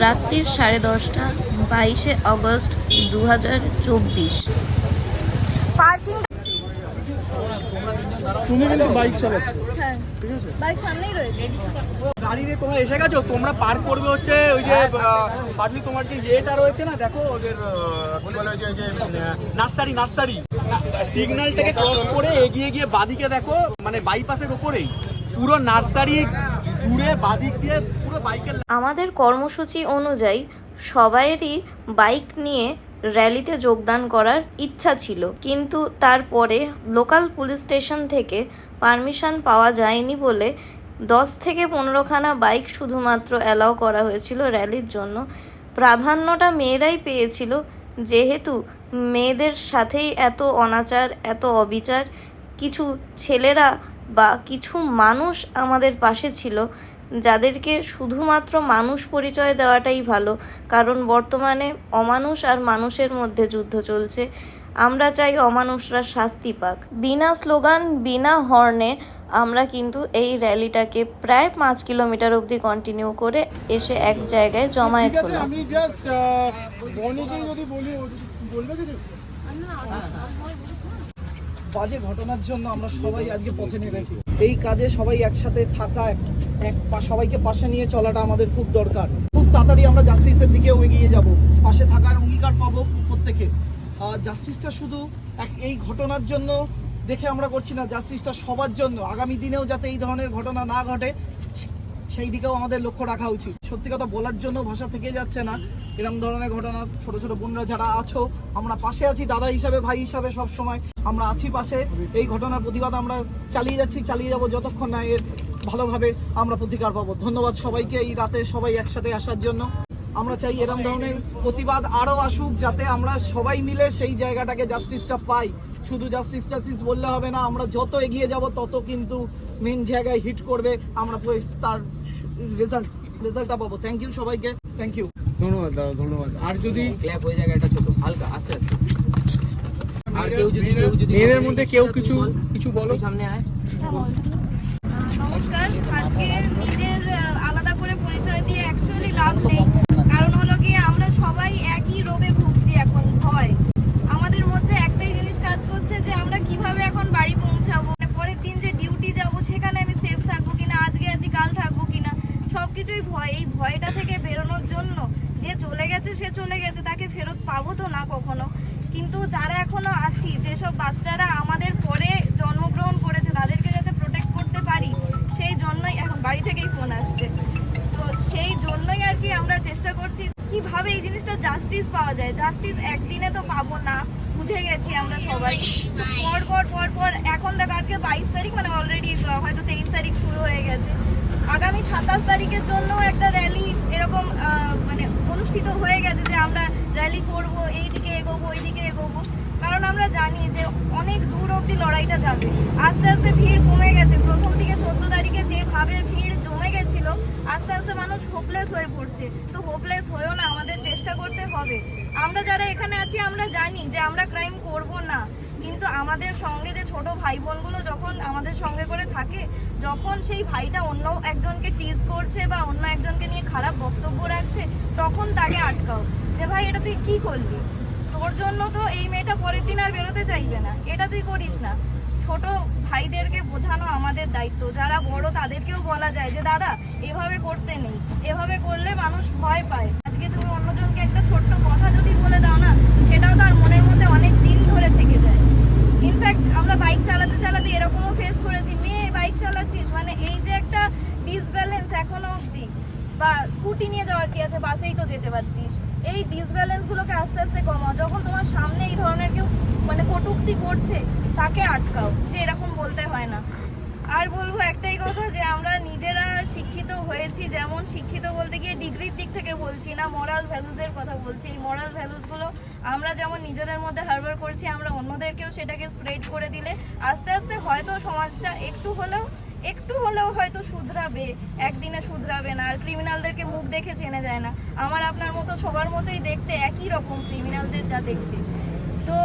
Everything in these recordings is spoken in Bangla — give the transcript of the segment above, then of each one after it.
রাত্রির 10:30, 22শে অগস্ট 2024। পার্কিং তুমি কিন্তু বাইক চালাচ্ছ, হ্যাঁ ঠিক আছে? বাইক সামনেই রয়েছে। গাড়ি নিয়ে তোমরা এসে গেছো, তোমরা পার্ক করবে হচ্ছে ওই যে পাবলিক, তোমার যে এটা রয়েছে না, দেখো ওদের কি বলে ওই যে নার্সারি সিগন্যালটাকে ক্রস করে এগিয়ে গিয়ে বাদিকে দেখো, মানে বাইপাসের উপরেই পুরো নার্সারি জুড়ে বাদিক দিয়ে পুরো বাইকের। আমাদের কর্মসূচি অনুযায়ী সবাইয়েরই বাইক নিয়ে র্যালিতে যোগদান করার ইচ্ছা ছিল, কিন্তু তারপরে লোকাল পুলিশ স্টেশন থেকে পারমিশন পাওয়া যায়নি বলে 10 থেকে 15খানা বাইক শুধুমাত্র অ্যালাউ করা হয়েছিল র্যালির জন্য। প্রাধান্যটা মেয়েরাই পেয়েছিল, যেহেতু মেয়েদের সাথেই এত অনাচার, এত অবিচার। কিছু ছেলেরা বা কিছু মানুষ আমাদের পাশে ছিল, যাদেরকে শুধুমাত্র মানুষ পরিচয় দেওয়াটাই ভালো, কারণ বর্তমানে অমানুষ আর মানুষের মধ্যে যুদ্ধ চলছে। আমরা চাই অমানুষরা শাস্তি পাক। বিনা স্লোগান, বিনা হর্নে আমরা কিন্তু এই র্যালিটাকে প্রায় 5 কিলোমিটার অবধি কন্টিনিউ করে এসে এক জায়গায় জমায়েত হলাম। আমি জাস্ট বনিকে যদি বলি, বলবে কিছু? বাজে ঘটনার জন্য আমরা সবাই আজকে পথে নেমেছি। এই কাজে সবাই একসাথে থাকা, সবাইকে পাশে নিয়ে চলাটা আমাদের খুব দরকার। খুব তাড়াতাড়ি আমরা জাস্টিসের দিকেও এগিয়ে যাব, পাশে থাকার অঙ্গীকার পাবো প্রত্যেকে। জাস্টিসটা শুধু এই ঘটনার জন্য দেখে আমরা করছি না, জাস্টিসটা সবার জন্য, আগামী দিনেও যাতে এই ধরনের ঘটনা না ঘটে সেই দিকেও আমাদের লক্ষ্য রাখা উচিত। সত্যি কথা বলার জন্য ভাষা থেকে যাচ্ছে না। এরকম ধরনের ঘটনা, ছোট ছোট বোনরা যারা আছো, আমরা পাশে আছি, দাদা হিসাবে, ভাই হিসাবে সব সময় আমরা আছি পাশে। এই ঘটনার প্রতিবাদ আমরা চালিয়ে যাচ্ছি, চালিয়ে যাব যতক্ষণ না এর ভালোভাবে আমরা প্রতিকার পাবো। ধন্যবাদ সবাইকে এই রাতে সবাই একসাথে আসার জন্য। আমরা চাই এরকম ধরনের প্রতিবাদ আরও আসুক, যাতে আমরা সবাই মিলে সেই জায়গাটাকে জাস্টিসটা পাই। শুধু জাস্টিস বললে হবে না, আমরা যত এগিয়ে যাব তত কিন্তু মেন জায়গায় হিট করবে, আমরা তার রেজাল্টটা পাবো। থ্যাংক ইউ সবাইকে, থ্যাংক ইউ। ধন্যবাদ দাদা, ধন্যবাদ। আর যদি ক্ল্যাপ হয়ে যায় এটা তো হালকা আস্তে আস্তে। আর কেউ যদি মেয়েদের মধ্যে কেউ কিছু বলো, সামনে আয়। নমস্কার। আজকে নিজের আলাদা করে পরিচয় দিয়ে অ্যাকচুয়ালি লাভ নেই, কারণ হলো কি আমরা সবাই একই রোগে ভুগছি এখন, ভয়। আমাদের মধ্যে একটাই জিনিস কাজ করছে যে আমরা কিভাবে এখন বাড়ি পৌঁছাবো, পরের দিন যে ডিউটি যাব সেখানে আমি সেফ থাকবো কিনা, আজকে আছি কাল থাকবো কিনা, সবকিছুই ভয়। এই ভয়টা থেকে বেরোনোর জন্য, যে চলে গেছে সে চলে গেছে, তাকে ফেরত পাবো তো না কখনো, কিন্তু যারা এখনো আছি, যেসব বাচ্চারা আমাদের পরে জন্মগ্রহণ করেছে, তাদেরকে যাতে প্রোটেক্ট করতে পারি, সেই জন্যই এখন বাড়ি থেকেই ফোন আসছে। তো সেই জন্যই আর কি আমরা চেষ্টা করছি কিভাবে এই জিনিসটা জাস্টিস পাওয়া যায়। জাস্টিস একদিনে তো পাবো না, বুঝে গেছি আমরা সবাই। পর এখন দেখ, আজকে 22 তারিখ, মানে অলরেডি হয়তো 23 তারিখ শুরু হয়ে গেছে। আগামী 27 তারিখের জন্য একটা র্যালি এরকম মানে অনুষ্ঠিত হয়ে গেছে, যে আমরা র্যালি করব, এই দিকে এগোবো, ওই দিকে এগোবো, কারণ আমরা জানি যে অনেক দূর অবধি লড়াইটা যাবে। আস্তে আস্তে ভিড় কমে গেছে। প্রথম দিকে 14 তারিখে যেভাবে ভিড় জমে গেছিল, আস্তে আস্তে মানুষ হোপলেস হয়ে পড়ছে। তো হোপলেস হয়েও না, আমাদের চেষ্টা করতে হবে। আমরা যারা এখানে আছি আমরা জানি যে আমরা ক্রাইম করব না, কিন্তু আমাদের সঙ্গে যে ছোট ভাই বোনগুলো যখন আমাদের সঙ্গে করে থাকে, যখন সেই ভাইটা অন্য একজনকে টিজ করছে বা অন্য একজনকে নিয়ে খারাপ বক্তব্য রাখছে, তখন তাকে আটকাও, যে ভাই এটা তুই কি করলি, তোর জন্য তো এই মেয়েটা পরের দিন আর বেরোতে চাইবে না, এটা তুই করিস না। ছোট ভাইদেরকে বোঝানো আমাদের দায়িত্ব। যারা বড় তাদেরকেও বলা যায় যে দাদা এভাবে করতে নেই, এভাবে করলে মানুষ ভয় পায়। আজকে তুমি অন্যজনকে একটা ছোট্ট কথা যদি বলে দাও না, সেটাও তার মনের মধ্যে অনেক দিন ধরে থেকে যায়। ইনফ্যাক্ট আমরা বাইক চালাতে চালাতে এরকমও ফেস করেছি, মেয়ে বাইক চালাচ্ছিস, মানে এই যে একটা ডিসব্যালেন্স এখনো অবধি, বা স্কুটি নিয়ে যাওয়ার কি আছে, বাসেই তো যেতে পারতিস। এই ডিসব্যালেন্সগুলোকে আস্তে আস্তে কমাও। যখন তোমার সামনে এই ধরনের কেউ মানে কটূক্তি করছে, তাকে আটকাও, যে এরকম বলতে হয় না। আর বলবো একটাই কথা, যে আমরা নিজেরা শিক্ষিত হয়েছি, যেমন শিক্ষিত বলতে গিয়ে ডিগ্রির দিক থেকে বলছি না, মোরাল ভ্যালুজের কথা বলছি। এই মোরাল ভ্যালুজগুলো আমরা যেমন নিজেদের মধ্যে হারবার করছি, আমরা অন্যদেরকেও সেটাকে স্প্রেড করে দিলে আস্তে আস্তে হয়তো সমাজটা একটু হলেও হয়তো শুধরাবে। একদিনে শুধরাবে না। আর ক্রিমিনালদেরকে মুখ দেখে চেনা যায় না। আমার আপনার মতো সবার মতোই দেখতে একই রকম ক্রিমিনালদের যা দেখতে। তো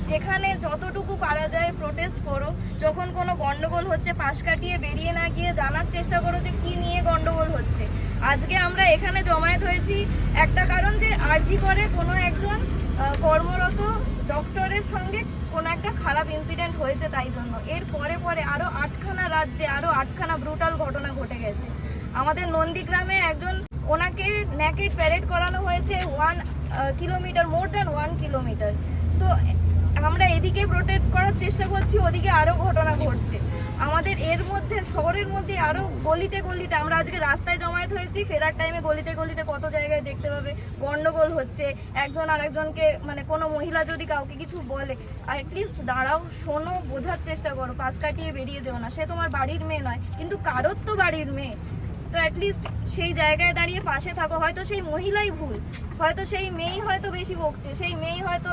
যেখানে যতটুকু পারা যায় প্রোটেস্ট করো। যখন কোনো গন্ডগোল হচ্ছে পাশ কাটিয়ে বেরিয়ে না গিয়ে জানার চেষ্টা করো যে কি নিয়ে গন্ডগোল হচ্ছে। আজকে আমরা এখানে জমায়েত হয়েছি একটা কারণ, যে আরজি করে কোনো একজন কর্মরত ডক্টরের সঙ্গে কোনো একটা খারাপ ইনসিডেন্ট হয়েছে, তাই জন্য। এর পরে পরে আরো 8খানা রাজ্যে আরো 8খানা ব্রুটাল ঘটনা ঘটে গেছে। আমাদের নন্দীগ্রামে একজন, ওনাকে নেকেড প্যারেড করানো হয়েছে 1 কিলোমিটার, মোর দ্যান 1 কিলোমিটার। তো আমরা এদিকে প্রোটেক্ট করার চেষ্টা করছি, ওদিকে আরো ঘটনা ঘটছে। আমাদের এর মধ্যে শহরের মধ্যে আরো গলিতে গলিতে, আমরা আজকে রাস্তায় জমায়েত হয়েছি, ফেরার টাইমে গলিতে গলিতে কত জায়গায় দেখতে পাবে গন্ডগোল হচ্ছে। একজন আরেকজনকে, মানে কোনো মহিলা যদি কাউকে কিছু বলে, অ্যাটলিস্ট দাঁড়াও, শোনো, বোঝার চেষ্টা করো, পাশ কাটিয়ে বেরিয়ে যেও না। সে তোমার বাড়ির মেয়ে নয়, কিন্তু কারোর তো বাড়ির মেয়ে, তো অ্যাটলিস্ট সেই জায়গায় দাঁড়িয়ে পাশে থাকো। হয়তো সেই মহিলাই ভুল, হয়তো সেই মেয়েই হয়তো বেশি বকছে, সেই মেয়েই হয়তো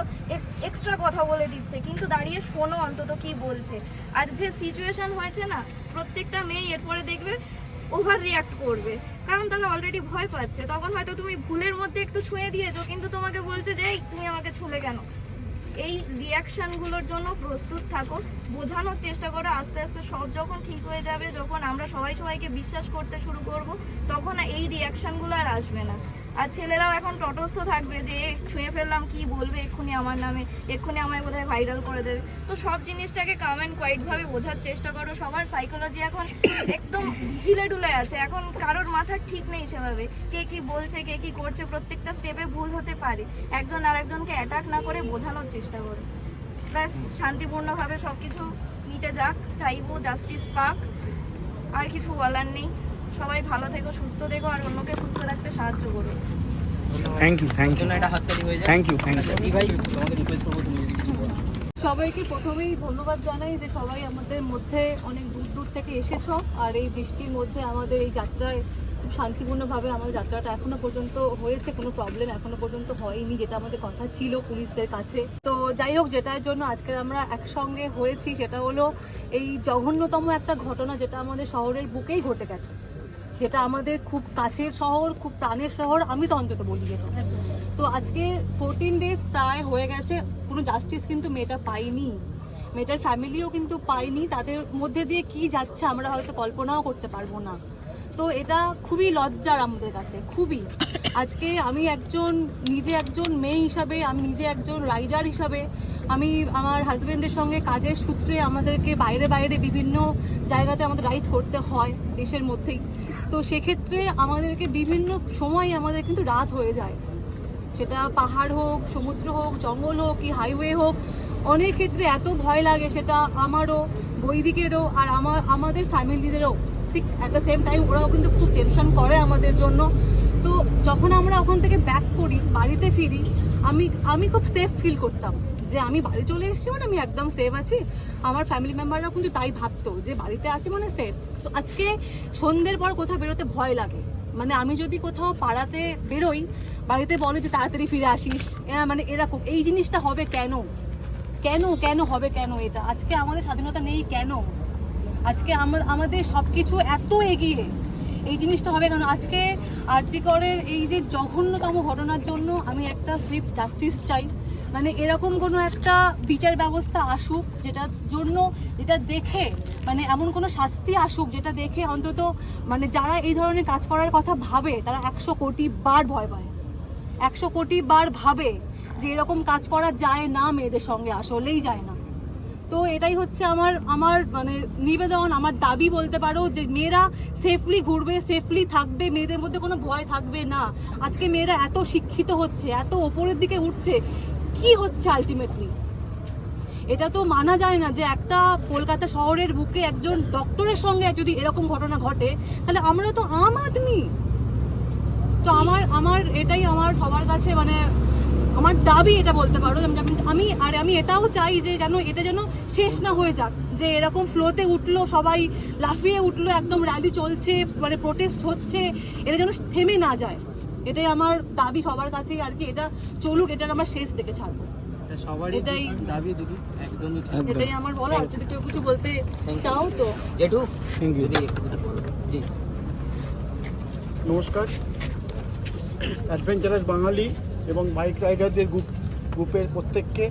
এক্সট্রা কথা বলে দিচ্ছে, কিন্তু দাঁড়িয়ে শোনো অন্তত কি বলছে। আর যে সিচুয়েশন হয়েছে না, প্রত্যেকটা মেয়ে এরপরে দেখবে ওভার রিয়াক্ট করবে, কারণ তারা অলরেডি ভয় পাচ্ছে। তখন হয়তো তুমি ভুলের মধ্যে একটু ছুঁয়ে দিয়েছো, কিন্তু তোমাকে বলছে যে এই তুমি আমাকে ছুঁলে কেন। এই রিয়াকশনগুলোর জন্য প্রস্তুত থাকো, বোঝানোর চেষ্টা করো। আস্তে আস্তে সব যখন ঠিক হয়ে যাবে, যখন আমরা সবাই সবাইকে বিশ্বাস করতে শুরু করব, তখন এই রিয়াকশনগুলো আর আসবে না। আর ছেলেরাও এখন তটস্থ থাকবে যে ছুঁয়ে ফেললাম, কি বলবে এক্ষুনি আমার নামে, এক্ষুনি আমায় বোধহয় ভাইরাল করে দেবে। তো সব জিনিসটাকে কাম অ্যান্ড কোয়াইটভাবে বোঝার চেষ্টা করো। সবার সাইকোলজি এখন একদম হিলে ডুলে আছে, এখন কারোর মাথা ঠিক নেই সেভাবে, কে কি বলছে, কে কি করছে, প্রত্যেকটা স্টেপে ভুল হতে পারে। একজন আরেকজনকে অ্যাটাক না করে বোঝানোর চেষ্টা করো, ব্যাস শান্তিপূর্ণভাবে সব কিছু মিটে যাক, চাইবো জাস্টিস পাক, আর কিছু বলার নেই। সবাই ভালো থেকো, সুস্থ থেকো, আর অন্যকে সুস্থ রাখতে সাহায্য করো। থ্যাংক ইউ, থ্যাংক ইউ, জন্য একটা হাততালি হয়ে যায়। Thank you, thank you. কি ভাই, তোমাকে রিকোয়েস্ট করবো তুমি যদি কিছু বলো। সবাইকে প্রথমেই ধন্যবাদ জানাই যে সবাই আমাদের মধ্যে অনেক দূর দূর থেকে এসেছো, আর এই বৃষ্টির মধ্যে আমাদের এই যাত্রায় খুব শান্তিপূর্ণভাবে আমাদের যাত্রাটা এখনো পর্যন্ত হয়েছে, কোনো প্রবলেম এখনো পর্যন্ত হয়নি, যেটা আমাদের কথা ছিল পুলিশদের কাছে। তো যাই হোক, যেটার জন্য আজকে আমরা একসঙ্গে হয়েছি সেটা হলো এই জঘন্যতম একটা ঘটনা, যেটা আমাদের শহরের বুকেই ঘটে গেছে, যেটা আমাদের খুব কাছের শহর, খুব প্রাণের শহর, আমি তো অন্তত বলি যেটা। তো আজকে 14 ডেজ প্রায় হয়ে গেছে, কোনো জাস্টিস কিন্তু মেয়েটা পাইনি, মেয়েটার ফ্যামিলিও কিন্তু পাইনি। তাদের মধ্যে দিয়ে কি যাচ্ছে আমরা হয়তো কল্পনাও করতে পারবো না। তো এটা খুবই লজ্জার আমাদের কাছে, খুবই। আজকে আমি নিজে একজন মেয়ে হিসাবে, আমি নিজে একজন রাইডার হিসাবে, আমি আমার হাজব্যান্ডের সঙ্গে কাজের সূত্রে আমাদেরকে বাইরে বাইরে বিভিন্ন জায়গাতে আমাদের রাইড করতে হয় দেশের মধ্যেই। তো সেক্ষেত্রে আমাদেরকে বিভিন্ন সময় আমাদের কিন্তু রাত হয়ে যায়, সেটা পাহাড় হোক, সমুদ্র হোক, জঙ্গল হোক, কি হাইওয়ে হোক। অনেক ক্ষেত্রে এত ভয় লাগে, সেটা আমারও, বৈদিকেরও, আর আমাদের ফ্যামিলিদেরও। ঠিক অ্যাট দ্য সেম টাইম ওরাও কিন্তু খুব টেনশন করে আমাদের জন্য। তো যখন আমরা ওখান থেকে ব্যাক করি, বাড়িতে ফিরি, আমি খুব সেফ ফিল করতাম যে আমি বাড়ি চলে এসেছি মানে আমি একদম সেফ আছি। আমার ফ্যামিলি মেম্বাররাও কিন্তু তাই ভাবতো যে বাড়িতে আছে মানে সেফ। তো আজকে সন্ধ্যের পর কোথাও বেরোতে ভয় লাগে, মানে আমি যদি কোথাও পাড়াতে বেরোই, বাড়িতে বলে যে তাড়াতাড়ি ফিরে আসিস, মানে এরকম। এই জিনিসটা হবে কেন, কেন কেন হবে কেন? এটা আজকে আমাদের স্বাধীনতা নেই কেন? আজকে আমাদের সব কিছু এত এগিয়ে, এই জিনিসটা হবে কেন? আজকে আরজি করের এই যে জঘন্যতম ঘটনার জন্য আমি একটা সুইফট জাস্টিস চাই। মানে এরকম কোনো একটা বিচার ব্যবস্থা আসুক, যেটা দেখে, মানে এমন কোনো শাস্তি আসুক যেটা দেখে অন্তত মানে যারা এই ধরনের কাজ করার কথা ভাবে তারা 100 কোটি বার ভয় পায়, 100 কোটি বার ভাবে যে এরকম কাজ করা যায় না, মেয়েদের সঙ্গে আসলেই যায় না। তো এটাই হচ্ছে আমার মানে নিবেদন, আমার দাবি বলতে পারো, যে মেয়েরা সেফলি ঘুরবে, সেফলি থাকবে, মেয়েদের মধ্যে কোনো ভয় থাকবে না। আজকে মেয়েরা এত শিক্ষিত হচ্ছে, এত ওপরের দিকে উঠছে, কি হচ্ছে আলটিমেটলি? এটা তো মানা যায় না যে একটা কলকাতা শহরের বুকে একজন ডক্টরের সঙ্গে যদি এরকম ঘটনা ঘটে, তাহলে আমরা তো আম আদমি। তো আমার এটাই আমার সবার কাছে মানে আমার দাবি, এটা বলতে পারো। আমি এটাও চাই যে এটা যেন শেষ না হয়ে যাক, যে এরকম ফ্লোতে উঠলো, সবাই লাফিয়ে উঠলো, একদম র্যালি চলছে, মানে প্রোটেস্ট হচ্ছে, এটা যেন থেমে না যায়। এটাই আমার দাবি সবার কাছেই আর কি, এটা চলুক, এটার আমার শেষ থেকে ছাড়বো, এটাই দাবি দিদি, একদমই এটাই আমার বলা। যদি কেউ কিছু বলতে চাও তো। জেঠু, থ্যাংক ইউ। প্লিজ। নমস্কার। অ্যাডভেঞ্চারাস বাঙালি এবং বাইক রাইডারদের গ্রুপের প্রত্যেককে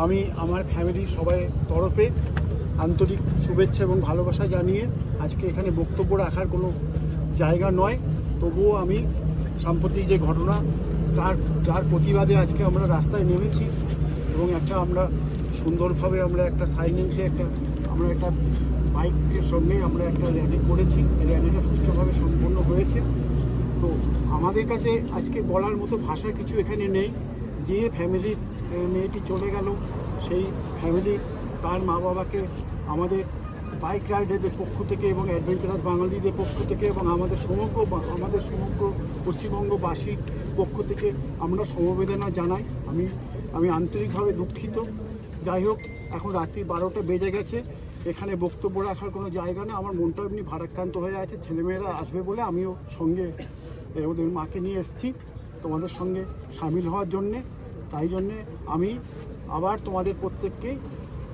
আমি আমার ফ্যামিলির সবাই তরফে আন্তরিক শুভেচ্ছা এবং ভালোবাসা জানিয়ে, আজকে এখানে বক্তব্য রাখার কোনো জায়গা নয়, তবুও আমি সাম্প্রতিক যে ঘটনা যার প্রতিবাদে আজকে আমরা রাস্তায় নেমেছি এবং আমরা সুন্দরভাবে আমরা একটা সাইলেন্টলি আমরা একটা বাইকের সঙ্গে আমরা একটা র্যালি করেছি। র্যালিটা সুষ্ঠুভাবে সম্পন্ন হয়েছে। তো আমাদের কাছে আজকে বলার মতো ভাষা কিছু এখানে নেই। যে ফ্যামিলির মেয়েটি চলে গেল, সেই ফ্যামিলি তার মা বাবাকে আমাদের বাইক রাইডারদের পক্ষ থেকে এবং অ্যাডভেঞ্চারাস বাঙালিদের পক্ষ থেকে এবং আমাদের সমগ্র পশ্চিমবঙ্গবাসীর পক্ষ থেকে আমরা সমবেদনা জানাই। আমি আন্তরিকভাবে দুঃখিত। যাই হোক, এখন রাত্রি 12টা বেজে গেছে, এখানে বক্তব্য রাখার কোনো জায়গা নেই। আমার মনটা এমনি ভারাক্রান্ত হয়ে আছে। ছেলেমেয়েরা আসবে বলে আমিও সঙ্গে ওদের মাকে নিয়ে এসেছি তোমাদের সঙ্গে সামিল হওয়ার জন্যে। তাই জন্যে আমি আবার তোমাদের প্রত্যেককেই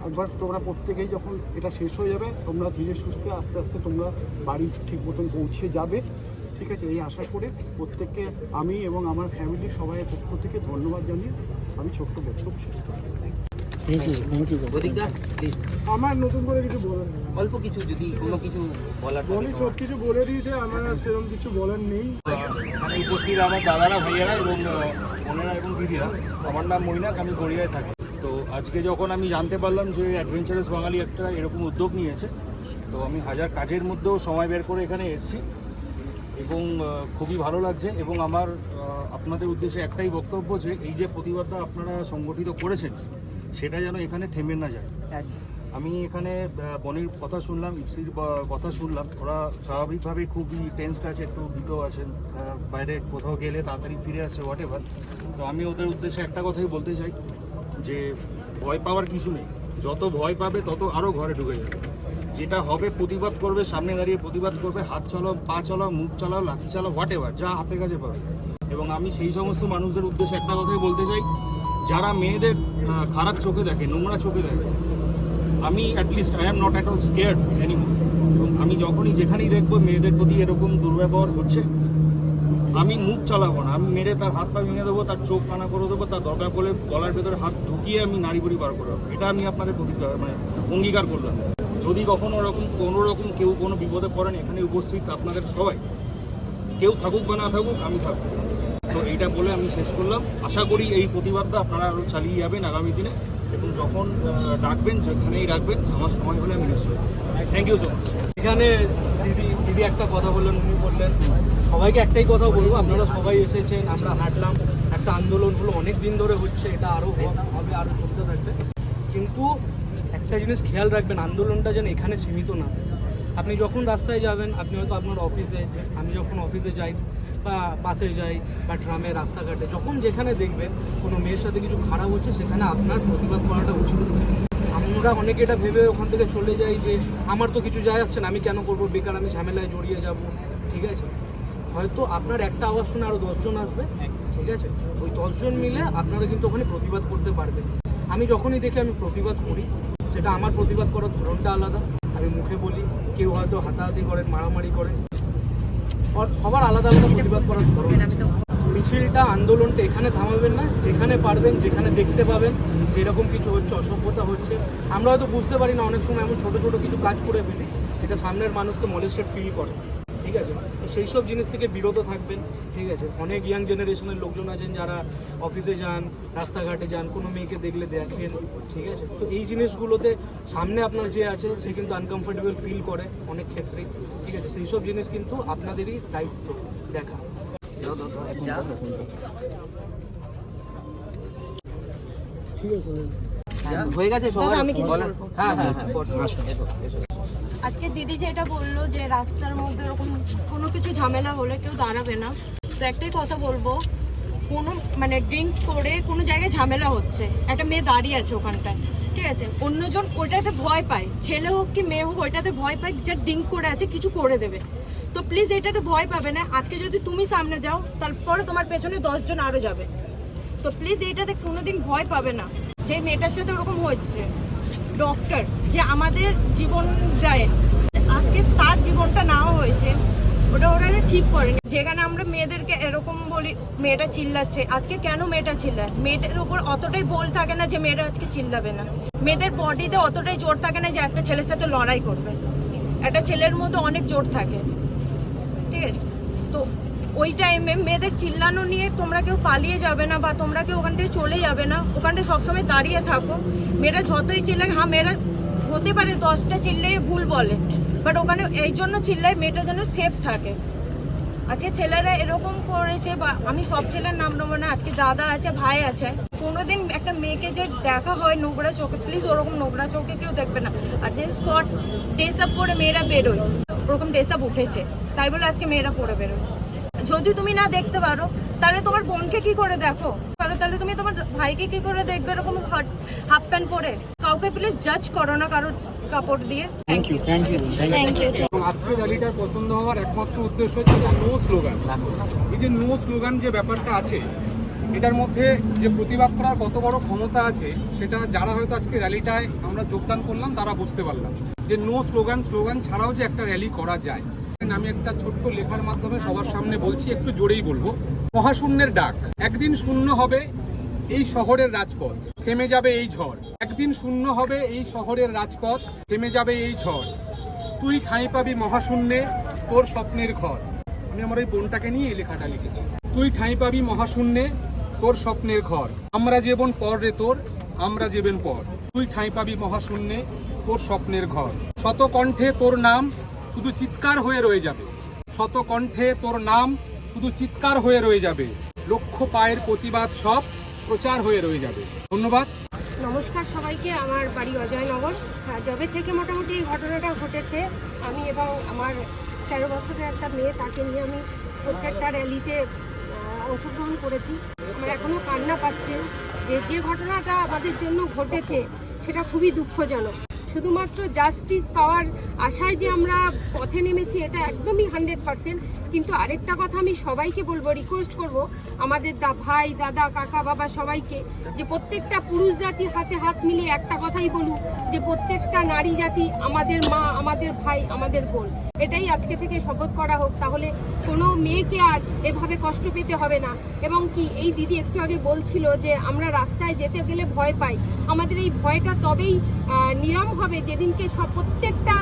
একবার, তোমরা প্রত্যেকেই যখন এটা শেষ হয়ে যাবে, তোমরা ধীরে সুস্থে আস্তে আস্তে তোমরা বাড়ি ঠিক মতন পৌঁছে যাবে, ঠিক আছে? এই আশা করে প্রত্যেককে আমি এবং আমার ফ্যামিলির সবাইয়ের পক্ষ থেকে ধন্যবাদ জানিয়ে আমি ছোট্ট বক্তব্য শেষ করি। থ্যাংক ইউ প্রতীকদা প্লিজ আমার নতুন করে কিছু বলার নেই। অল্প কিছু যদি কোনো কিছু বলার বলি, সব কিছু বলে দিয়েছে, আমার আর সেরকম কিছু বলার নেই। এখানে উপস্থিত আমার দাদারা, ভাইয়ারা এবং বোনেরা এবং দিদিরা, আমার নাম মৈনাক, আমি গড়িয়ায় থাকি। তো আজকে যখন আমি জানতে পারলাম যে অ্যাডভেঞ্চারাস বাঙালি একটা এরকম উদ্যোগ নিয়েছে, তো আমি হাজার কাজের মধ্যেও সময় বের করে এখানে এসেছি এবং খুবই ভালো লাগছে। এবং আমার আপনাদের উদ্দেশ্যে একটাই বক্তব্য যে এই যে প্রতিবাদটা আপনারা সংগঠিত করেছেন, সেটা যেন এখানে থেমে না যায়। আমি এখানে বনির কথা শুনলাম, ইপসির কথা শুনলাম, ওরা স্বাভাবিকভাবে খুবই টেন্সড আছে, একটু ভীত আছেন, বাইরে কোথাও গেলে তাড়াতাড়ি ফিরে আসছে, হোয়াট এভার। তো আমি ওদের উদ্দেশ্যে একটা কথাই বলতে চাই যে ভয় পাওয়ার কিছু নেই। যত ভয় পাবে তত আরও ঘরে ঢুকে যাবে। যেটা হবে প্রতিবাদ করবে, সামনে দাঁড়িয়ে প্রতিবাদ করবে, হাত চালাও, পা চালাও, মুখ চালাও, লাঠি চালাও, হোয়াট এভার, যা হাতের কাছে পাবে। এবং আমি সেই সমস্ত মানুষদের উদ্দেশ্যে একটা কথাই বলতে চাই, যারা মেয়েদের খারাপ চোখে দেখে, নোংরা চোখে দেখে, আমি at least I am not at all scared anymore. এবং আমি যখনই যেখানেই দেখবো মেয়েদের প্রতি এরকম দুর্ব্যবহার হচ্ছে, আমি মুখ চালাবো না, আমি মেরে তার হাত পা ভেঙে দেবো, তার চোখ কানা করে দেবো, তার দরকার পড়লে গলার ভেতরে হাত ঢুকিয়ে আমি নাড়ি বুড়ি বার করে দেবো। এটা আমি আপনাদের অঙ্গীকার করলাম। যদি কখনো কোনো রকম কেউ কোনো বিপদে পড়েন, এখানে উপস্থিত আপনাদের সবাই, কেউ থাকুক বা না থাকুক, আমি থাকবো। তো এইটা বলে আমি শেষ করলাম। আশা করি এই প্রতিবাদটা আপনারা আরও চালিয়ে যাবেন আগামী দিনে, এবং যখন ডাকবেন, যেখানেই ডাকবেন, আমার সময় হলে আমি নিশ্চয়ই। Thank you so much. এখানে দিদি একটা কথা বললেন, উনি বললেন, সবাইকে একটাই কথা বলবো, আপনারা সবাই এসেছেন, আমরা হাঁটলাম, একটা আন্দোলন হলো, অনেক দিন ধরে হচ্ছে, এটা আরও হবে, আরও চলতে থাকবে। কিন্তু একটা জিনিস খেয়াল রাখবেন, আন্দোলনটা যেন এখানে সীমিত না থাকে। আপনি যখন রাস্তায় যাবেন, আপনি হয়তো আপনার অফিসে, আমি যখন অফিসে যাই বা বাসে যাই বা ট্রামে, রাস্তাঘাটে, যখন যেখানে দেখবেন কোনো মেয়ের সাথে কিছু খারাপ হচ্ছে, সেখানে আপনার প্রতিবাদ করাটা উচিত। আমরা অনেকে এটা ভেবে ওখান থেকে চলে যাই যে আমার তো কিছু যায় আসছে না, আমি কেন করবো, বেকার আমি ঝামেলায় জড়িয়ে যাব। ঠিক আছে, হয়তো আপনার একটা আওয়াজ শুনে আরও 10 জন আসবে, ঠিক আছে, ওই 10 জন মিলে আপনারা কিন্তু ওখানে প্রতিবাদ করতে পারবেন। আমি যখনই দেখি আমি প্রতিবাদ করি, সেটা আমার প্রতিবাদ করার ধরনটা আলাদা। আমি মুখে বলি, কেউ হয়তো হাতাহাতি করেন, মারামারি করেন, সবার আলাদা আলাদা প্রতিবাদ করার ধরন। মিছিলটা, আন্দোলনটা এখানে থামাবেন না, যেখানে পারবেন, যেখানে দেখতে পাবেন যেরকম কিছু হচ্ছে, অসভ্যতা হচ্ছে, আমরা হয়তো বুঝতে পারি না, অনেক সময় এমন ছোটো ছোটো কিছু কাজ করে ফেলি যেটা সামনের মানুষকে মলেস্টেড ফিল করে। ঠিক আছে, তো সেই সব জিনিস থেকে বিরত থাকবেন। ঠিক আছে, অনেক ইয়াং জেনারেশনের লোকজন আছেন যারা অফিসে যান, রাস্তাঘাটে যান, কোনো মেয়েকে দেখলে দেখেন। ঠিক আছে, তো এই জিনিসগুলোতে সামনে আপনার যে আছে সে কিন্তু আনকমফোর্টেবল ফিল করে অনেক ক্ষেত্রেই। ঠিক আছে, সেই সব জিনিস কিন্তু আপনাদেরই দায়িত্ব দেখা। হয়ে গেছে সবাই? আমি কিছু বলেন। বলবো। হ্যাঁ, এসো। আজকে দিদি যেটা বললো যে রাস্তার মধ্যে এরকম কোনো কিছু ঝামেলা হলে কেউ দাঁড়াবে না, তো একটাই কথা বলবো, কোনো ড্রিঙ্ক করে কোনো জায়গায় ঝামেলা হচ্ছে, একটা মেয়ে দাঁড়িয়ে আছে ওখানটায়, ঠিক আছে, অন্যজন ওইটাতে ভয় পায়, ছেলে হোক কি মেয়ে হোক, ওইটাতে ভয় পায় যে ড্রিঙ্ক করে আছে কিছু করে দেবে। তো প্লিজ এটাতে ভয় পাবে না। আজকে যদি তুমি সামনে যাও, তারপরে তোমার পেছনে 10 জন আরও যাবে। তো প্লিজ এইটাতে কোনোদিন ভয় পাবে না। যে মেয়েটার সাথে ওরকম হচ্ছে, ডক্টর যে আমাদের জীবন দেয়, আজকে তার জীবনটা নেওয়া হয়েছে, ওটা ওরা ঠিক করেনি। যেখানে আমরা মেয়েদেরকে এরকম বলি, মেয়েটা চিল্লাচ্ছে, আজকে কেন মেয়েটা চিল্লায়? মেয়েটার উপর অতটাই বল থাকে না যে মেয়েটা আজকে চিল্লাবে না। মেয়েদের বডিতে অতটাই জোর থাকে না যে একটা ছেলের সাথে লড়াই করবে। একটা ছেলের মধ্যে অনেক জোর থাকে। ঠিক আছে, তো ওই টাইমে মেয়েদের চিল্লানো নিয়ে তোমরা কেউ পালিয়ে যাবে না বা তোমরা কেউ ওখান থেকে চলে যাবে না, ওখানটায় সবসময় দাঁড়িয়ে থাকো। মেয়েরা যতই চিল্লায়, হ্যাঁ মেয়েরা হতে পারে 10টা চিল্লেই ভুল বলে, বাট ওখানে এই জন্য চিল্লায় মেয়েটা যেন সেফ থাকে। আজকে ছেলেরা এরকম করেছে, বা আমি সব ছেলের নাম নেবো না, আজকে দাদা আছে, ভাই আছে, কোনোদিন একটা মেয়েকে যে দেখা হয় নোংরা চোখে, প্লিজ ওরকম নোংরা চোখে কেউ দেখবে না। আর যে শর্ট ড্রেস আপ করে মেয়েরা বেরোয়, ওরকম ড্রেস আপ উঠেছে তাই বলে আজকে মেয়েরা পরে বেরোয়। যদি তুমি না দেখতে পারো তাহলে তোমার বোনকে কি করে দেখো, তাহলে তুমি তোমার ভাইকে কি করে দেখবে এরকম হাফ প্যান্ট পরে? কাউকে প্লিজ জাজ করো না কারোর কাপড় দিয়ে। Thank you. এবং আজকে র্যালিটার পছন্দ হওয়ার একমাত্র উদ্দেশ্য হচ্ছে নো স্লোগান। এই যে নো স্লোগান যে ব্যাপারটা আছে, এটার মধ্যে যে প্রতিবাদ করার কত বড় ক্ষমতা আছে, সেটা যারা হয়তো আজকে র্যালিটায় আমরা যোগদান করলাম তারা বুঝতে পারলাম যে নো স্লোগান ছাড়াও যে একটা র্যালি করা যায়। আমি একটা ছোট্ট লেখার মাধ্যমে সবার সামনে বলছি, একটু জোরেই বলবো। মহাশূন্যের ডাক, একদিন শূন্য হবে এই শহরের রাজপথ, থেমে যাবে এই ঝড়। একদিন শূন্য হবে এই শহরের রাজপথ, থেমে যাবে এই ঝড়। তুই ঠাঁই পাবি মহাশূন্যে তোর স্বপ্নের ঘর। আমি আমার এই বোনটাকে নিয়ে এই লেখাটা লিখেছি। তুই ঠাঁই পাবি মহাশূন্যে তোর স্বপ্নের ঘর। আমরা জীবন পর রে তোর, আমরা জীবন পর। তুই ঠাঁই পাবি মহাশূন্যে তোর স্বপ্নের ঘর। শত কণ্ঠে তোর নাম শুধু চিৎকার হয়ে রয়ে যাবে। শত কণ্ঠে তোর নাম শুধু চিৎকার হয়ে রয়ে যাবে। লক্ষ পায়ের প্রতিবাদ সব প্রচার হয়ে রয়ে যাবে। ধন্যবাদ। নমস্কার সবাইকে। আমার বাড়ি অজয়নগর। যবে থেকে মোটামুটি এই ঘটনাটা ঘটেছে, আমি এবং আমার 13 বছরের একটা মেয়ে, তাকে নিয়ে আমি প্রত্যেকটা র্যালিতে অংশগ্রহণ করেছি। আমার এখনও কান্না পাচ্ছে যে ঘটনাটা আমাদের জন্য ঘটেছে সেটা খুবই দুঃখজনক। শুধুমাত্র জাস্টিস পাওয়ার আশায় যে আমরা পথে নেমেছি এটা একদমই 100%। কিন্তু আরেকটা কথা আমি সবাইকে বলবো, রিকোয়েস্ট করব আমাদের ভাই, দাদা, কাকা, বাবা সবাইকে, যে প্রত্যেকটা পুরুষ জাতি হাতে হাত মিলিয়ে একটা কথাই বলুক যে প্রত্যেকটা নারী জাতি আমাদের মা, আমাদের ভাই, আমাদের বোন। এটাই আজকে থেকে শপথ করা হোক, তাহলে কোনো মেয়েকে আর এভাবে কষ্ট পেতে হবে না। এবং কি এই দিদি একটু আগে বলছিল যে আমরা রাস্তায় যেতে গেলে ভয় পাই, আমাদের এই ভয়টা তবেই নিরাম হবে যেদিনকে প্রত্যেকটা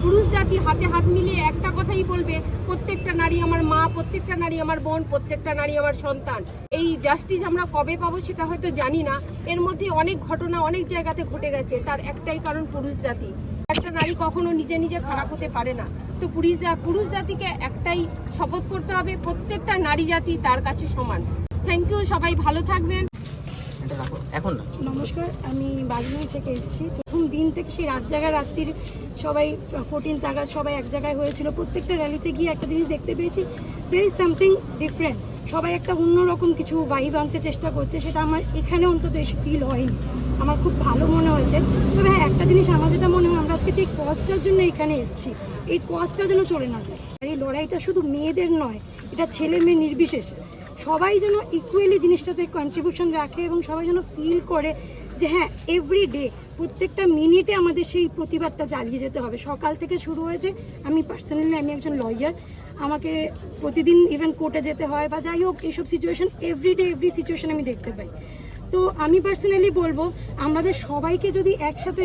পুরুষ জাতি হাতে হাত মিলিয়ে একটা কথাই বলবে, প্রত্যেকটা নারী আমার মা, প্রত্যেকটা নারী আমার বোন, প্রত্যেকটা নারী আমার সন্তান। এই জাস্টিস আমরা কবে পাবো সেটা হয়তো জানি না। এর মধ্যে অনেক ঘটনা অনেক জায়গাতে ঘটে গেছে, তার একটাই কারণ পুরুষ জাতি। একটা নারী কখনো নিজে নিজে খারাপ হতে পারে না। তো পুরুষ জাতিকে একটাই শপথ করতে হবে, প্রত্যেকটা নারী জাতি তার কাছে সমান। থ্যাংক ইউ, সবাই ভালো থাকবেন। এখন না। নমস্কার, আমি বাজুনি থেকে এসেছি। প্রথম দিন থেকে সেই রাত জায়গা রাত্রির সবাই 14 আগস্ট সবাই এক জায়গায় হয়েছিল। প্রত্যেকটা র্যালিতে গিয়ে একটা জিনিস দেখতে পেয়েছি, দেয়ার ইজ সামথিং ডিফারেন্ট। সবাই একটা অন্যরকম কিছু ভাইব আনতে চেষ্টা করছে, সেটা আমার এখানে অন্তত এসে ফিল হয়নি। আমার খুব ভালো মনে হয়েছে। তবে হ্যাঁ, একটা জিনিস আমার যেটা মনে হয়, আমরা আজকে যে কজটার জন্য এখানে এসেছি, এই কজটা যেন চলে না যায়। আর এই লড়াইটা শুধু মেয়েদের নয়, এটা ছেলে মেয়ে নির্বিশেষে সবাই যেন ইকুয়ালি জিনিসটাতে কন্ট্রিবিউশন রাখে এবং সবাই যেন ফিল করে যে হ্যাঁ, এভরিডে প্রত্যেকটা মিনিটে আমাদের সেই প্রতিবাদটা চালিয়ে যেতে হবে। সকাল থেকে শুরু হয়েছে। আমি পার্সোনালি আমি একজন লয়ার, আমাকে প্রতিদিন ইভেন কোর্টে যেতে হয় বা যাই হোক, এইসব সিচুয়েশন এভরিডে এভরি সিচুয়েশন আমি দেখতে পাই। তো আমি পার্সোনালি বলবো, আমাদের সবাইকে যদি একসাথে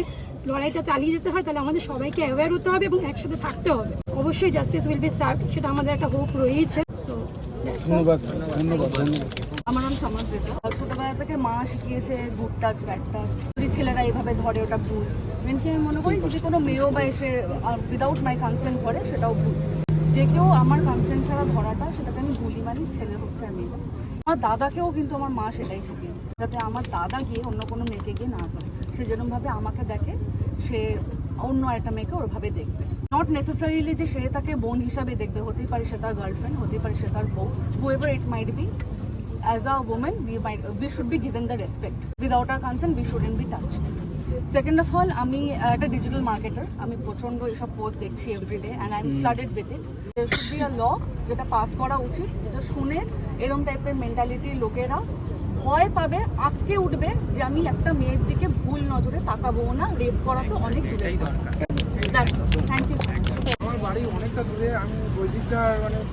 লড়াইটা চালিয়ে যেতে হয় তাহলে আমাদের সবাইকে অ্যাওয়্যার হতে হবে এবং একসাথে থাকতে হবে। অবশ্যই জাস্টিস উইল বি সার্ভড, সেটা আমাদের একটা হোপ রয়েছে। সো ধন্যবাদ। আমার নাম সমাদৃতা। ছোটবেলা থেকে মা শিখিয়েছে গুড টাচ, ব্যাড টাচ। যদি ছেলেরা এইভাবে ধরে ওটা ভুল। মেনকে আমি মনে করি যদি কোনো মেয়েও বা এসে উইদাউট মাই কনসেন্ট করে সেটাও ভুল। যে কেউ আমার কনসেন্ট ছাড়া ধরাটা, সেটাকে আমি ভুলই মানি, ছেলে হচ্ছে আর মেয়ে। আমার দাদাকেও কিন্তু আমার মা সেটাই শিখিয়েছে, যাতে আমার দাদা গিয়ে অন্য কোনো মেয়েকে গিয়ে না ধরে। সে যেরকমভাবে আমাকে দেখে, সে অন্য একটা মেয়েকে ওরভাবে দেখবে। নট নেসেসারিলি যে সে তাকে বোন হিসাবে দেখবে, হতেই পারে সে তার গার্লফ্রেন্ড, হতেই পারে সে তার বউ, whoever it might be. As a woman, we should be given the respect. Without our consent, we shouldn't be touched. Second of all, আমি একটা ডিজিটাল মার্কেটার। আমি প্রচণ্ড এইসব পোস্ট দেখছি everyday and I am flooded with it. There should be a law যেটা পাস করা উচিত, যেটা শুনে এরকম টাইপের মেন্টালিটির লোকেরা ভয় পাবে, আটকে উঠবে যে আমি একটা মেয়ের দিকে ভুল নজরে তাকাবো না। রেপ করা তো অনেক দূরের কথা। That's all. Thank you so much. আমার বাড়ি অনেকটা দূরে। আমি বৈদিকটা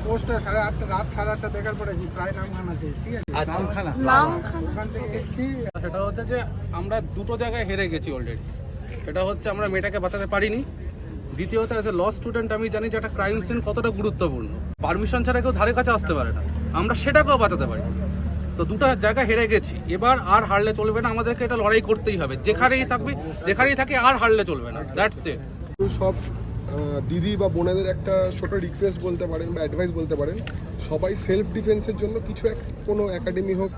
পোস্টটা 8:30 রাত 8:30 দেখার পরে প্রায় নামখানাতে, ঠিক আছে? ওখান থেকে এসেছি। সেটা হচ্ছে যে আমরা দুটো জায়গায় হেরে গেছি অলরেডি। সেটা হচ্ছে আমরা মেয়েটাকে বাঁচাতে পারিনি, দ্বিতীয়ত অ্যাজ এ ল স্টুডেন্ট আমি জানি যে একটা ক্রাইম সিন কতটা গুরুত্বপূর্ণ। পারমিশন ছাড়া কেউ ধারে কাছে আসতে পারে না, আমরা সেটাকেও বাঁচাতে পারি। তো দুটো জায়গা হেরে গেছি, এবার আর হারলে চলবে না, আমাদেরকে এটা লড়াই করতেই হবে। যেখানেই থাকি আর হারলে চলবে না, দ্যাটস ইট। সব দিদি বা বোনেদের একটা ছোট রিকোয়েস্ট বলতে পারেন বা অ্যাডভাইস বলতে পারেন, সবাই সেলফ ডিফেন্সের জন্য কিছু কোনো একাডেমি হোক,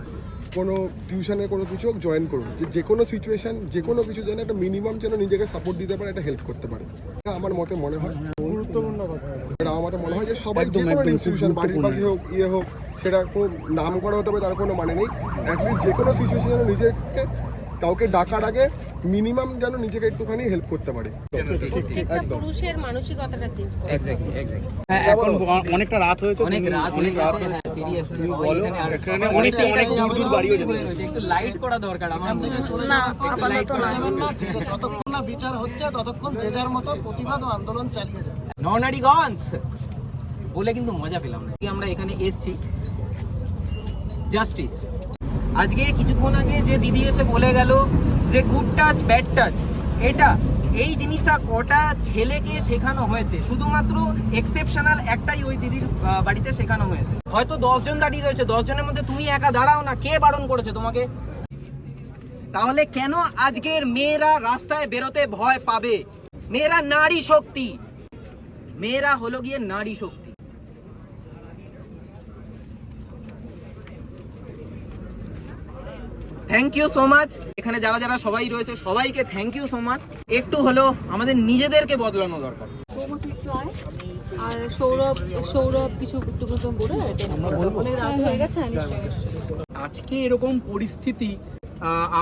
কোনো টিউশনের কোনো কিছু হোক জয়েন করুন। যে কোনো সিচুয়েশান, যে কোনো কিছু যেন একটা মিনিমাম যেন নিজেকে সাপোর্ট দিতে পারে, একটা হেল্প করতে পারে। এটা আমার মতে মনে হয় গুরুত্বপূর্ণ কথা। এটা আমার মতে মনে হয় যে সবাই যে কোনো ইনস্টিটিউশন, বাড়ির পাশে হোক, হোক, সেটা কোনো নাম করা হতে হবে তার কোনো মানে নেই। অ্যাটলিস্ট যে কোনো সিচুয়েশন যেন নিজেকে কাউকে ডাকার আগে মিনিমাম যেন নিজেকে একটুখানি হেল্প করতে পারে। প্রত্যেকটা পুরুষের মানসিকতাটা চেঞ্জ করে। এক্স্যাক্টলি এখন অনেকটা রাত হয়েছে, অনেক রাত হ্যাঁ সিরিয়াস বলো। এখানে অনেক দূর বাড়িও যেতে একটু লাইট করা দরকার আমার মনে হয়। না আপাতত না। যতক্ষণ না বিচার হচ্ছে ততক্ষণ যে যার মতো প্রতিবাদ ও আন্দোলন চালিয়ে যায়। নরনারীগঞ্জ বলে কিন্তু মজা পেলাম না। আমরা এখানে এসেছি জাস্টিস। আজকে কিছুক্ষণ আগে যে দিদি এসে বলে গেল যে গুড টাচ ব্যাড টাচ, এই জিনিসটা কটা ছেলেকে শেখানো হয়েছে? শুধুমাত্র এক্সেপশনাল একটাই ওই দিদির বাড়িতে শেখানো হয়েছে। হয়তো 10 জন দাঁড়িয়ে রয়েছে, 10 জনের মধ্যে তুমি একা দাঁড়াও না, কে বারণ করেছে তোমাকে? তাহলে কেন আজকের মেয়েরা রাস্তায় বেরোতে ভয় পাবে? মেয়েরা নারী শক্তি, মেয়েরা হলো গিয়ে নারী শক্তি। Thank you so much. এখানে যারা যারা সবাই রয়েছে সবাইকে থ্যাংক ইউ সো মাচ। একটু হলো আমাদের নিজেদেরকে বদলানো দরকার। আর সৌরভ কিছু একটু বলে অনেক রাত হয়ে গেছে। আজকে এরকম পরিস্থিতি,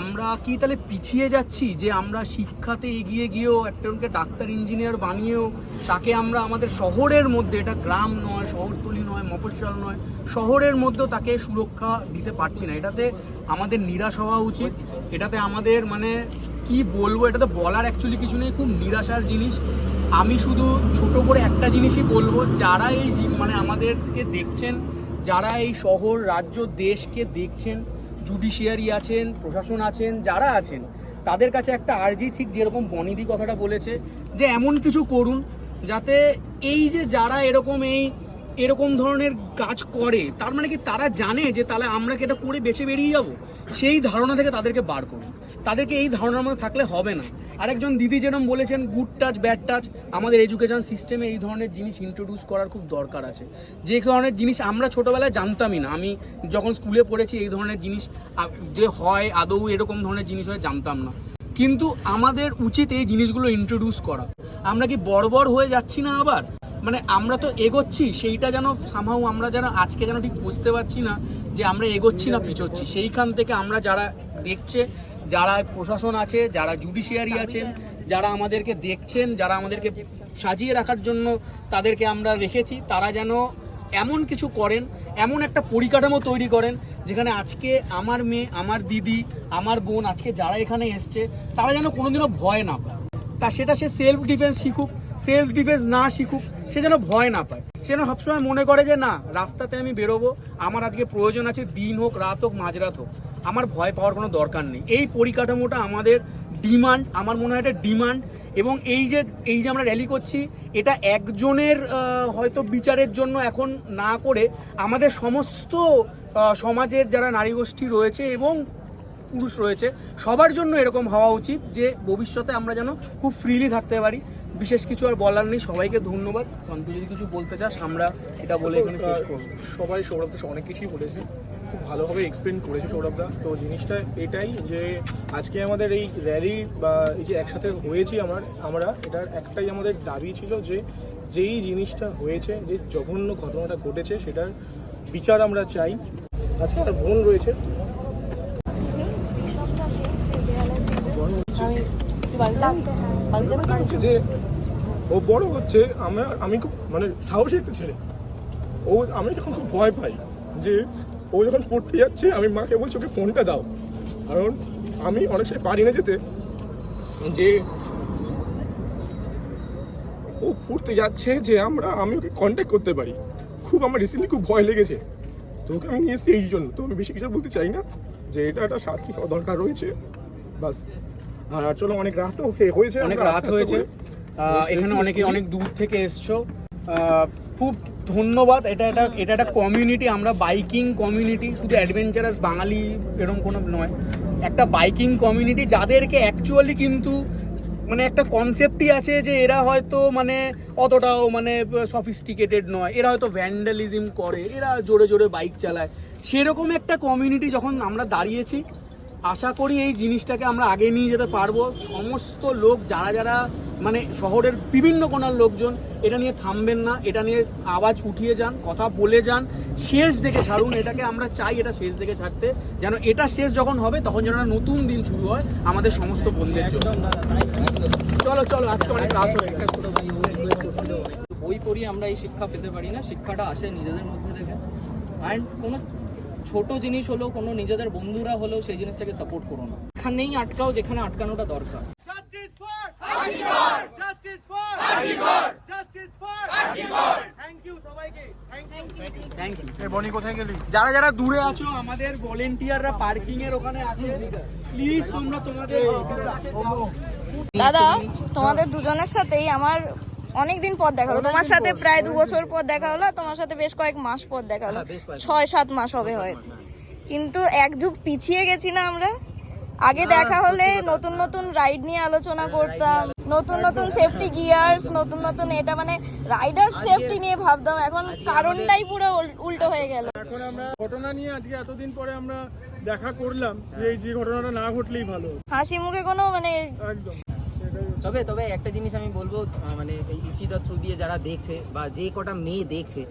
আমরা কি তাহলে পিছিয়ে যাচ্ছি যে আমরা শিক্ষাতে এগিয়ে গিয়েও একজনকে ডাক্তার ইঞ্জিনিয়ার বানিয়েও তাকে আমরা আমাদের শহরের মধ্যে, এটা গ্রাম নয়, শহরতলি নয়, মফস্বল নয়, শহরের মধ্যেও তাকে সুরক্ষা দিতে পারছি না। এটাতে আমাদের নিরাশ হওয়া উচিত। এটাতে আমাদের মানে কি বলবো, এটাতে বলার অ্যাকচুয়ালি কিছু নেই, খুব নিরাশার জিনিস। আমি শুধু ছোট করে একটা জিনিসই বলবো, যারা এই মানে আমাদেরকে দেখছেন, যারা এই শহর রাজ্য দেশকে দেখছেন, জুডিশিয়ারি আছেন, প্রশাসন আছেন, যারা আছেন, তাদের কাছে একটা আর্জি, ঠিক যেরকম বনিদি কথাটা বলেছে, যে এমন কিছু করুন যাতে এই যে যারা এরকম ধরনের কাজ করে, তার মানে কি তারা জানে যে তাহলে আমরা কি এটা করে বেঁচে বেরিয়ে যাব, সেই ধারণা থেকে তাদেরকে বার করুন। তাদেরকে এই ধারণার মধ্যে থাকলে হবে না। আরেকজন দিদি যেরকম বলেছেন গুড টাচ ব্যাড টাচ, আমাদের এডুকেশন সিস্টেমে এই ধরনের জিনিস ইন্ট্রোডিউস করার খুব দরকার আছে। যে ধরনের জিনিস আমরা ছোটোবেলায় জানতামই না, আমি যখন স্কুলে পড়েছি এই ধরনের জিনিস যে হয়, আদৌ এরকম ধরনের জিনিস হয় জানতাম না। কিন্তু আমাদের উচিত এই জিনিসগুলো ইন্ট্রোডিউস করা। আমরা কি বড় হয়ে যাচ্ছি না আবার? মানে আমরা তো এগোচ্ছি, সেইটা যেন সামহাউ আমরা যেন আজকে যেন ঠিক বুঝতে পারছি না যে আমরা এগোচ্ছি না পিছোচ্ছি। সেইখান থেকে আমরা যারা দেখছে, যারা প্রশাসন আছে, যারা জুডিশিয়ারি আছেন, যারা আমাদেরকে দেখছেন, যারা আমাদেরকে সাজিয়ে রাখার জন্য তাদেরকে আমরা রেখেছি, তারা যেন এমন কিছু করেন, এমন একটা পরিকাঠামো তৈরি করেন যেখানে আজকে আমার মেয়ে, আমার দিদি, আমার বোন, আজকে যারা এখানে এসছে, তারা যেন কোনোদিনও ভয় না পায়। তা সেটা সে সেলফ ডিফেন্স শিখুক, সেলফ ডিফেন্স না শিখুক, সে যেন ভয় না পায়। সে যেন সবসময় মনে করে যে না, রাস্তাতে আমি বেরোবো, আমার আজকে প্রয়োজন আছে, দিন হোক, রাত হোক, মাঝরাত হোক, আমার ভয় পাওয়ার কোনো দরকার নেই। এই পরিকাঠামোটা আমাদের ডিমান্ড, আমার মনে হয় এটা ডিমান্ড। এবং এই যে আমরা র্যালি করছি, এটা একজনের হয়তো বিচারের জন্য এখন না করে আমাদের সমস্ত সমাজের যারা নারী গোষ্ঠী রয়েছে এবং পুরুষ রয়েছে, সবার জন্য এরকম হওয়া উচিত যে ভবিষ্যতে আমরা যেন খুব ফ্রিলি থাকতে পারি। বিশেষ কিছু আর বলার নেই, সবাইকে ধন্যবাদ। তুই যদি কিছু বলতে চাস আমরা এটা বলে এখানে শেষ করবো। সবাই সৌরভদা অনেক কিছুই বলেছে, খুব ভালোভাবে এক্সপ্লেন করেছে সৌরভদা। তো জিনিসটা এটাই যে আজকে আমাদের এই র্যালি বা এই যে একসাথে হয়েছি আমরা এটার একটাই আমাদের দাবি ছিল যে যেই জিনিসটা হয়েছে, যে জঘন্য ঘটনাটা ঘটেছে, সেটার বিচার আমরা চাই। আচ্ছা, আর বোন রয়েছে, যে ও বড় হচ্ছে, আমি খুব মানে সাহসী একটা ছেলে। আমি যখন খুব ভয় পাই যে ও যখন পড়তে যাচ্ছে, আমি মাকে বলছি ওকে ফোনটা দাও, কারণ আমি অনেক সময় পারি না যেতে, যে ও পড়তে যাচ্ছে, যে আমি ওকে কন্ট্যাক্ট করতে পারি। আমার রিসেন্টলি খুব ভয় লেগেছে, তো ওকে আমি নিয়ে এসেছি এই জন্য। তো আমি বেশি কিছু বলতে চাই না, যে এটা একটা শাস্তি হওয়া দরকার রয়েছে, বাস। আর চলো, অনেক রাত হয়েছে, এখানে অনেকে অনেক দূর থেকে এসছো, খুব ধন্যবাদ। এটা একটা কমিউনিটি, আমরা বাইকিং কমিউনিটি, শুধু অ্যাডভেঞ্চারাস বাঙালি এরকম কোনো নয়, একটা বাইকিং কমিউনিটি যাদেরকে অ্যাকচুয়ালি কিন্তু মানে একটা কনসেপ্টই আছে যে এরা হয়তো মানে অতটাও মানে সফিস্টিকেটেড নয়, এরা হয়তো ভ্যান্ডালিজম করে, এরা জোরে জোরে বাইক চালায়, সেরকম একটা কমিউনিটি যখন আমরা দাঁড়িয়েছি, আশা করি এই জিনিসটাকে আমরা আগে নিয়ে যেতে পারবো। সমস্ত লোক যারা মানে শহরের বিভিন্ন কোণার লোকজন এটা নিয়ে থামবেন না, এটা নিয়ে আওয়াজ উঠিয়ে যান, কথা বলে যান, শেষ দেখে ছাড়ুন এটাকে। আমরা চাই এটা শেষ দেখে ছাড়তে, যেন এটা শেষ যখন হবে তখন যেন একটা নতুন দিন শুরু হয় আমাদের সমস্ত বন্ধুদের জন্য। চলো আজকে অনেক রাত হয়ে গেছে। বই পড়িয়ে আমরা এই শিক্ষা পেতে পারি না, শিক্ষাটা আসে নিজেদের মধ্যে থেকে। অ্যান্ড কোনো ছোট জিনিস হলেও, কোনো নিজেদের বন্ধুরা হলেও সেই জিনিসটাকে সাপোর্ট করো না, এখানেই আটকাও যেখানে আটকানোটা দরকার। যারা দূরে আছো, আমাদের ভলেন্টিয়াররা পার্কিং এর ওখানে আছে, প্লিজ তোমরা তোমাদের দাদা তোমাদের দুজনের সাথেই আমার অনেকদিন পর দেখা হলো। তোমার সাথে প্রায় 2 বছর পর দেখা হলো, তোমার সাথে বেশ কয়েক মাস পর দেখা হলো, 6-7 মাস হবে হয়। কিন্তু এক যুগ পিছিয়ে গেছি না আমরা? আগে দেখা হলে নতুন নতুন রাইড নিয়ে আলোচনা করতাম, নতুন নতুন সেফটি গিয়ার্স, নতুন নতুন এটা মানে রাইডার সেফটি নিয়ে ভাবতাম। এখন কারণটাই পুরো উল্টো হয়ে গেল। এখন আমরা ঘটনা নিয়ে আজকে এতদিন পরে আমরা দেখা করলাম, যে ঘটনাটা না ঘটলেই ভালো। হাসি মুখে কোনো মানে একদম। তবে একটা জিনিস আমি বলবো, মানে এই ইসিদার থ্রু দিয়ে যারা দেখছে বা যে কটা মেয়ে দেখছে,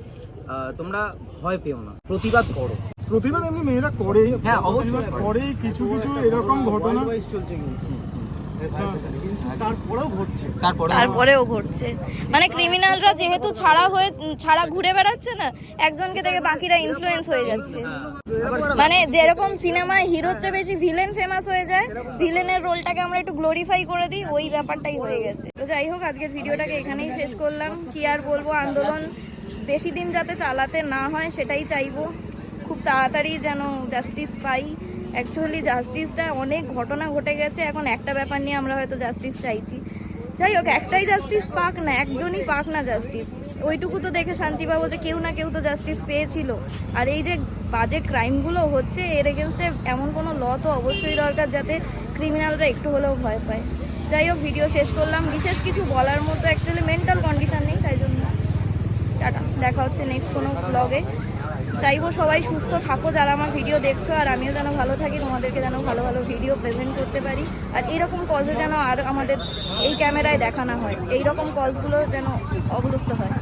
তোমরা ভয় পেও না, প্রতিবাদ করো। প্রতিবাদ এমনি মেয়েরা করে, হ্যাঁ অবশ্যই করে, কিছু এরকম ঘটনা চলছে কিন্তু তারপরেও ঘটছে। মানে ক্রিমিনালরা যেহেতু ছাড়া ঘুরে বেড়াচ্ছে না, একজনকে দেখে বাকিরা ইনফ্লুয়েন্স হয়ে যাচ্ছে। মানে যেরকম সিনেমায় হিরোর চেয়ে বেশি ভিলেন ফেমাস হয়ে যায়, ভিলেনের রোলটাকে আমরা একটু গ্লোরিফাই করে দিই, ওই ব্যাপারটাই হয়ে গেছে। তো যাই হোক, আজকের ভিডিওটাকে এখানেই শেষ করলাম। কি আর বলবো, আন্দোলন বেশি দিন যাতে চালাতে না হয় সেটাই চাইবো, খুব তাড়াতাড়ি যেন জাস্টিস পাই। অ্যাকচুয়ালি জাস্টিসটা অনেক ঘটনা ঘটে গেছে, এখন একটা ব্যাপার নিয়ে আমরা হয়তো জাস্টিস চাইছি। যাই হোক, একটাই জাস্টিস পাক না, একজনই পাক না জাস্টিস, ওইটুকু তো দেখে শান্তি পাবো যে কেউ না কেউ তো জাস্টিস পেয়েছিল। আর এই যে বাজে ক্রাইমগুলো হচ্ছে, এর এগেনস্টে এমন কোনো ল তো অবশ্যই দরকার যাতে ক্রিমিনালরা একটু হলেও ভয় পায়। যাই হোক, ভিডিও শেষ করলাম। বিশেষ কিছু বলার মতো অ্যাকচুয়ালি মেন্টাল কন্ডিশন নেই, তাই জন্য টাটা, দেখা হচ্ছে নেক্সট কোনো ব্লগে। চাইবো সবাই সুস্থ থাকো যারা আমার ভিডিও দেখছো, আর আমিও যেন ভালো থাকি, তোমাদেরকে যেন ভালো ভালো ভিডিও প্রেজেন্ট করতে পারি। আর এরকম কজে যেন আর আমাদের এই ক্যামেরায় দেখানো হয়, এইরকম কজগুলো যেন অবলুপ্ত হয়।